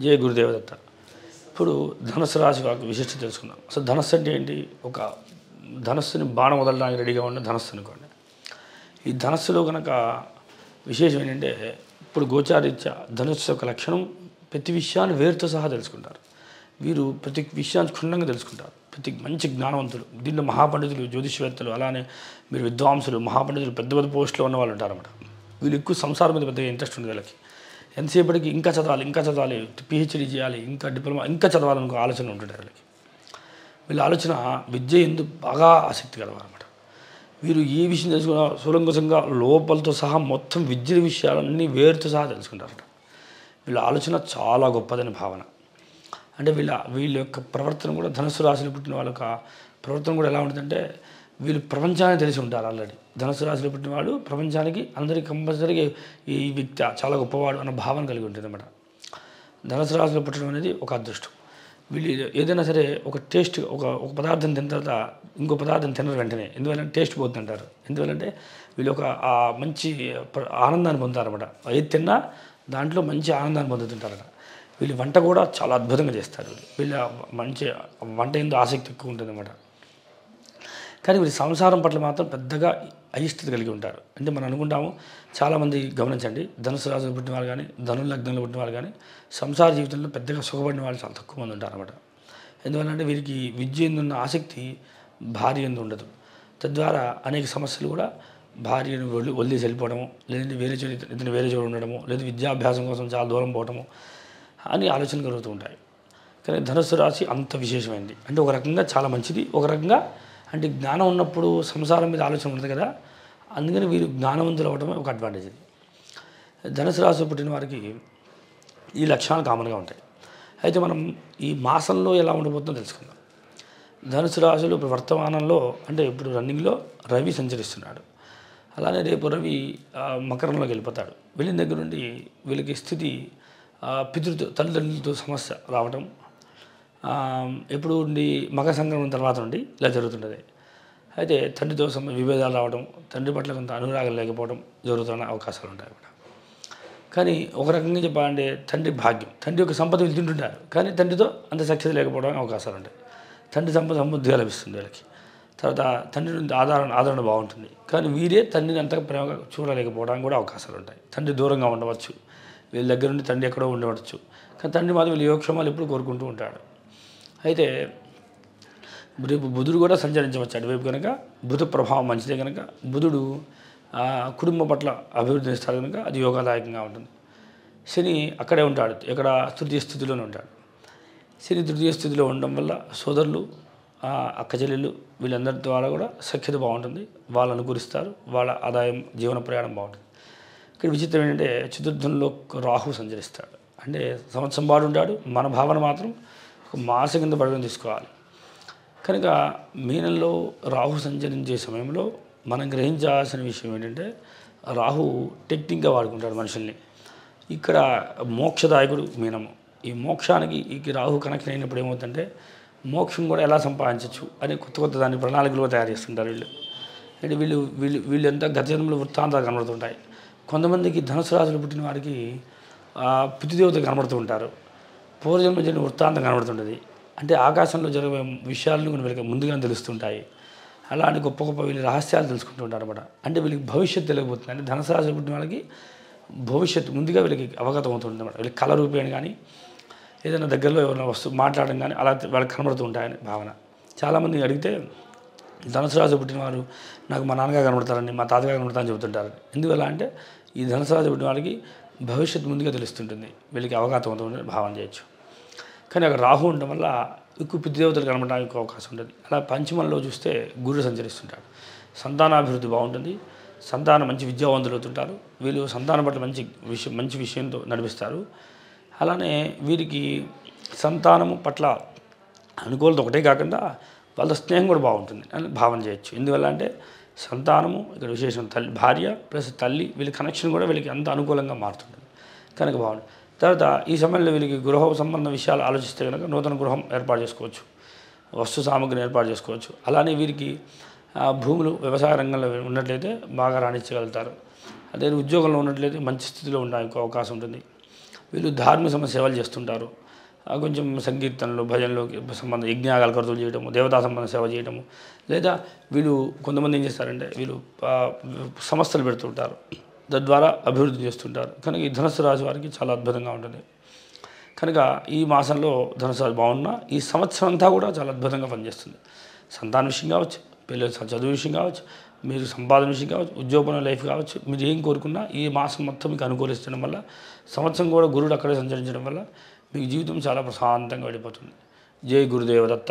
జయ గురుదేవదత్త. ఇప్పుడు ధనుసు రాశి వారికి విశిష్టత తెలుసుకుందాం. అసలు ధనస్సు అంటే ఏంటి? ఒక ధనస్సుని బాణం వదలడానికి రెడీగా ఉన్న ధనస్సు అనుకోండి. ఈ ధనస్సులో కనుక విశేషం ఏంటంటే, ఇప్పుడు గోచారీత్యా ధనుస్సు యొక్క లక్షణం ప్రతి విషయాన్ని వేరుతో సహా తెలుసుకుంటారు. వీరు ప్రతి విషయాన్ని క్షుణ్ణంగా తెలుసుకుంటారు. ప్రతి మంచి జ్ఞానవంతులు, దీంట్లో మహాపండితులు, జ్యోతిష్వేత్తలు, అలానే మీరు విద్వాంసులు, మహాపండితులు, పెద్ద పెద్ద పోస్టులో ఉన్న వాళ్ళు ఉంటారన్నమాట. వీళ్ళు ఎక్కువ సంసారం మీద పెద్దగా ఇంట్రెస్ట్ ఉంది వీళ్ళకి. ఎంతసేపటికి ఇంకా చదవాలి, పిహెచ్డీ చేయాలి, ఇంకా డిప్లొమా, ఇంకా చదవాలనుకో ఆలోచన ఉంటుంటారు వీళ్ళకి. వీళ్ళ ఆలోచన విద్య ఎందుకు బాగా ఆసక్తి కలవారన్నమాట. వీరు ఏ విషయం తెలుసుకున్నా సులంఘంగా లోపలతో సహా మొత్తం విద్య విషయాలన్నీ వేరుతో సహా తెలుసుకుంటారట. వీళ్ళ ఆలోచన చాలా గొప్పదని భావన. అంటే వీళ్ళ యొక్క ప్రవర్తన కూడా, ధనుస్సు రాశిలో పుట్టిన వాళ్ళ యొక్క ప్రవర్తన కూడా ఎలా ఉంటుందంటే, వీళ్ళు ప్రపంచాన్ని తెలిసి ఉంటారు ఆల్రెడీ. ధనుస్సు రాశిలో పుట్టిన వాళ్ళు ప్రపంచానికి, అందరికీ కంపల్సరీగా ఈ వ్యక్తి చాలా గొప్పవాడు అన్న భావన కలిగి ఉంటుంది అన్నమాట. ధనుస్సు రాశిలో పుట్టడం అనేది ఒక అదృష్టం. వీళ్ళు ఏదైనా సరే ఒక టేస్ట్, ఒక పదార్థం తిన్న తర్వాత ఇంకో పదార్థం తినరు వెంటనే. ఎందువల్లంటే టేస్ట్ పోతుంటారు. ఎందువల్లంటే వీళ్ళు ఒక మంచి ఆనందాన్ని పొందుతారన్నమాట. ఏది తిన్నా దాంట్లో మంచి ఆనందాన్ని పొందుతుంటారట. వీళ్ళు వంట కూడా చాలా అద్భుతంగా చేస్తారు. వీళ్ళ మంచి వంట ఎంతో ఆసక్తి ఎక్కువ ఉంటుందన్నమాట. కానీ వీళ్ళు సంసారం పట్ల మాత్రం పెద్దగా అయిష్టత కలిగి ఉంటారు. అంటే మనం అనుకుంటాము, చాలామంది గమనించండి, ధనుసు రాశిలో పుట్టిన వాళ్ళు కానీ, ధను లగ్నంలో పుట్టిన వాళ్ళు కానీ సంసార జీవితంలో పెద్దగా సుఖపడిన వాళ్ళు చాలా తక్కువ మంది ఉంటారు అన్నమాట. ఎందువల్లంటే వీరికి విద్య ఎందున్న ఆసక్తి భార్య ఎందు ఉండదు. తద్వారా అనేక సమస్యలు కూడా భార్యను వదిలేసి వెళ్ళిపోవడము, లేదంటే ఇతను వేరే చోటు ఉండడము, లేదా విద్యాభ్యాసం కోసం చాలా దూరం పోవడము అని ఆలోచనలు కలుగుతూ ఉంటాయి. కానీ ధనుస్సు రాశి అంత విశేషమైంది. అంటే ఒక రకంగా చాలా మంచిది, ఒక రకంగా అంటే జ్ఞానం ఉన్నప్పుడు సంసారం మీద ఆలోచన ఉంటుంది కదా, అందుకని వీరు జ్ఞానవంతులు అవ్వడమే ఒక అడ్వాంటేజ్ ఇది. ధనుసు రాశిలో పుట్టిన వారికి ఈ లక్షణాలు కామన్గా ఉంటాయి. అయితే మనం ఈ మాసంలో ఎలా ఉండబోతుందో తెలుసుకుందాం. ధనుసు రాశిలో ఇప్పుడు వర్తమానంలో, అంటే ఇప్పుడు రన్నింగ్లో రవి సంచరిస్తున్నాడు. అలానే రేపు రవి మకరంలోకి వెళ్ళిపోతాడు. వెళ్ళిన దగ్గర నుండి వీళ్ళకి స్థితి తల్లిదండ్రులతో సమస్య రావడం, ఎప్పుడు ఉండి మకర సంక్రమణ తర్వాత నుండి ఇలా జరుగుతుంటుంది. అయితే తండ్రితో విభేదాలు రావడం, తండ్రి పట్ల కొంత అనురాగం లేకపోవడం జరుగుతున్న అవకాశాలు ఉంటాయి అన్నమాట. కానీ ఒక రకంగా చెప్పాలంటే తండ్రి భాగ్యం, తండ్రి యొక్క సంపద వీళ్ళు తింటుంటారు, కానీ తండ్రితో అంత సఖ్యత లేకపోవడం అవకాశాలు ఉంటాయి. తండ్రి సంపద సమృద్ధిగా లభిస్తుంది వీళ్ళకి. తర్వాత తండ్రి నుండి ఆదరణ బాగుంటుంది, కానీ వీరే తండ్రిని అంతగా ప్రేమగా చూడలేకపోవడానికి కూడా అవకాశాలు ఉంటాయి. తండ్రి దూరంగా ఉండవచ్చు, వీళ్ళ దగ్గర నుండి తండ్రి ఎక్కడో ఉండవచ్చు, కానీ తండ్రి మాత్రం వీళ్ళ యోగక్షేమాలు ఎప్పుడు కోరుకుంటూ ఉంటాడు. అయితే రేపు బుధుడు కూడా సంచరించవచ్చు అటువైపు కనుక, బుధ ప్రభావం మంచిదే కనుక, బుధుడు కుటుంబం పట్ల అభివృద్ధిని ఇస్తాడు కనుక అది యోగదాయకంగా ఉంటుంది. శని అక్కడే ఉంటాడు, ఇక్కడ తృతీయ స్థితిలోనే ఉంటాడు. శని తృతీయ స్థితిలో ఉండడం వల్ల సోదరులు, అక్క చెల్లెళ్ళు వీళ్ళందరి ద్వారా కూడా సఖ్యత బాగుంటుంది, వాళ్ళు అనుకూలిస్తారు, వాళ్ళ ఆదాయం, జీవన ప్రయాణం బాగుంటుంది. ఇక్కడ విచిత్రం ఏంటంటే చతుర్థంలో రాహు సంచరిస్తాడు. అంటే సంవత్సరం పాటు ఉంటాడు, మన భావన మాత్రం ఒక మాస కింద పడుకొని తీసుకోవాలి. కనుక మీనంలో రాహు సంచరించే సమయంలో మనం గ్రహించాల్సిన విషయం ఏంటంటే, రాహు టెక్నిక్గా వాడుకుంటాడు మనుషుల్ని. ఇక్కడ మోక్షదాయకుడు మీనము. ఈ మోక్షానికి ఈ రాహు కనెక్షన్ అయినప్పుడు ఏమవుతుందంటే, మోక్షం కూడా ఎలా సంపాదించవచ్చు అని కొత్త దాని ప్రణాళికలు తయారు చేస్తుంటారు వీళ్ళు. అంటే వీళ్ళు ఎంత గత జన్మలో వృత్తాంతాలు కనబడుతుంటాయి. కొంతమందికి ధనుసు రాశిలో పుట్టిన వారికి పితృదేవత కనబడుతూ ఉంటారు, పూర్వజన్మ జరిగిన వృత్తాంతం కనబడుతుంటుంది. అంటే ఆకాశంలో జరిగే విషయాలను వీళ్ళకి ముందుగానే తెలుస్తుంటాయి. అలాంటి గొప్ప గొప్ప వీళ్ళ రహస్యాలు తెలుసుకుంటూ ఉంటారు అన్నమాట. అంటే వీళ్ళకి భవిష్యత్తు తెలియబోతుంది. అంటే ధనుసు రాశిలో పుట్టిన వాళ్ళకి భవిష్యత్తు ముందుగా వీళ్ళకి అవగతం అవుతుంది అన్నమాట. వీళ్ళకి కళ రూపేణ కానీ, ఏదైనా దగ్గరలో ఎవరైనా వస్తువు మాట్లాడడం కానీ అలా వాళ్ళకి కనబడుతూ ఉంటాయని భావన. చాలామంది అడిగితే ధనుసు రాశిలో పుట్టిన వారు నాకు మా నాన్నగా కనబడతారని, మా తాతగా కనబడతారని చెబుతుంటారు. ఎందువల్ల అంటే ఈ ధనుసు రాశిలో పుట్టిన వాళ్ళకి భవిష్యత్తు ముందుగా తెలుస్తుంటుంది, వీళ్ళకి అవగాహన అవుతుందని భావన చేయొచ్చు. కానీ అక్కడ రాహు ఉండడం వల్ల ఎక్కువ పితృదేవతలు కనబడడానికి అవకాశం ఉంటుంది. అలా పంచమంలో చూస్తే గురుడు సంచరిస్తుంటాడు. సంతానాభివృద్ధి బాగుంటుంది, సంతానం మంచి విద్యావంతులు అవుతుంటారు, వీళ్ళు సంతానం పట్ల మంచి విషయంతో నడిపిస్తారు. అలానే వీరికి సంతానము పట్ల అనుకూలత ఒకటే కాకుండా వాళ్ళ స్నేహం కూడా బాగుంటుంది అని భావన చేయొచ్చు. ఎందువల్ల అంటే సంతానము ఇక్కడ విశేషం, భార్య ప్లస్ తల్లి, వీళ్ళ కనెక్షన్ కూడా వీళ్ళకి అంత అనుకూలంగా మారుతుంటుంది కనుక బాగుంటుంది. తర్వాత ఈ సమయంలో వీళ్ళకి గృహ సంబంధ విషయాలు ఆలోచిస్తే కనుక నూతన గృహం ఏర్పాటు చేసుకోవచ్చు, వస్తు సామగ్రిని ఏర్పాటు చేసుకోవచ్చు. అలానే వీరికి భూములు వ్యవసాయ రంగంలో ఉన్నట్లయితే బాగా రాణించగలుగుతారు. అదే ఉద్యోగంలో ఉన్నట్లయితే మంచి స్థితిలో ఉండడానికి అవకాశం ఉంటుంది. వీళ్ళు ధార్మిక సేవలు చేస్తుంటారు. కొంచెం సంకీర్తనలు, భజనలు సంబంధ యజ్ఞయాగాలు ఖర్చులు చేయడము, దేవతా సంబంధ సేవ చేయడము, లేదా వీళ్ళు కొంతమంది ఏం చేస్తారంటే వీళ్ళు సంస్థలు పెడుతుంటారు, తద్వారా అభివృద్ధి చేస్తుంటారు. కనుక ఈ ధనుస్సు రాశి వారికి చాలా అద్భుతంగా ఉంటుంది. కనుక ఈ మాసంలో ధనుసు రాశి బాగున్నా ఈ సంవత్సరం అంతా కూడా చాలా అద్భుతంగా పనిచేస్తుంది. సంతాన విషయం కావచ్చు, పిల్లల చదువు విషయం కావచ్చు, మీరు సంపాదన విషయం కావచ్చు, ఉద్యోగం లైఫ్ కావచ్చు, మీరు ఏం కోరుకున్నా ఈ మాసం మొత్తం మీకు అనుకూలించడం వల్ల, సంవత్సరం కూడా గురుడు అక్కడే సంచరించడం వల్ల మీకు జీవితం చాలా ప్రశాంతంగా వెళ్ళిపోతుంది. జై గురుదేవ దత్త.